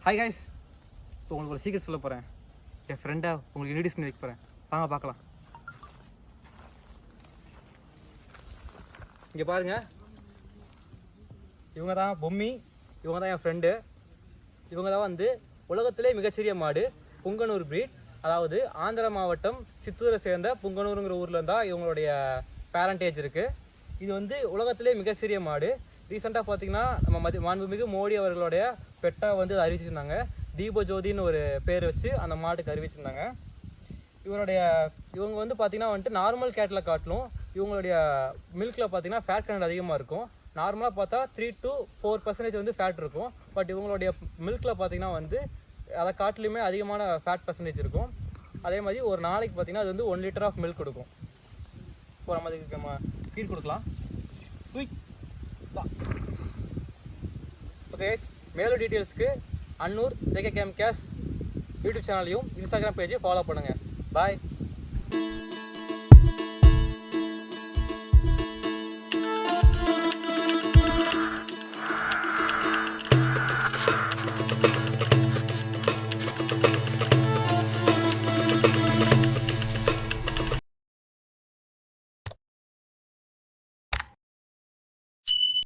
Hi guys, இப்போ உங்களுக்கு ஒரு சீக்கிரம் சொல்ல போகிறேன். என் ஃப்ரெண்டை உங்களுக்கு இன்ட்ரடியூஸ் பண்ணி வைக்க போகிறேன். வாங்க பார்க்கலாம். இங்கே பாருங்கள், இவங்க தான் பொம்மி. இவங்க தான் என் ஃப்ரெண்டு. இவங்க தான் வந்து உலகத்திலே மிகச்சிறிய மாடு, புங்கனூர் பிரீட். அதாவது ஆந்திர மாவட்டம் சித்தூரை சேர்ந்த புங்கனூருங்கிற ஊரில் தான் இவங்களுடைய பேரண்டேஜ் இருக்குது. இது வந்து உலகத்திலே மிக சிறிய மாடு. ரீசெண்டாக பார்த்தீங்கன்னா நம்ம மாண்புமிகு மோடி அவர்களுடைய பெட்டாக வந்து அறிவிச்சிருந்தாங்க. தீபஜோதின்னு ஒரு பேர் வச்சு அந்த மாட்டுக்கு அறிவிச்சிருந்தாங்க. இவங்க வந்து பார்த்திங்கன்னா வந்துட்டு நார்மல் கேட்டில் காட்டிலும் இவங்களுடைய மில்கில் பார்த்திங்கன்னா ஃபேட் கண்டென்ட் அதிகமாக இருக்கும். நார்மலாக பார்த்தா 3 to 4% வந்து ஃபேட் இருக்கும். பட் இவங்களுடைய மில்கில் பார்த்திங்கன்னா வந்து அதை காட்டிலுமே அதிகமான ஃபேட் பர்சன்டேஜ் இருக்கும். அதே மாதிரி ஒரு நாளைக்கு பார்த்திங்கன்னா அது வந்து 1 liter ஆஃப் மில்க் கொடுக்கும். இப்போ நம்ம ஃபீட் கொடுக்கலாம். ஓகே, மேலும் டீட்டெயில்ஸ்க்கு அன்னூர் ஜேகே கேம் கேஸ் யூடியூப் சேனலையும் இன்ஸ்டாகிராம் பேஜையும் ஃபாலோ பண்ணுங்கள்.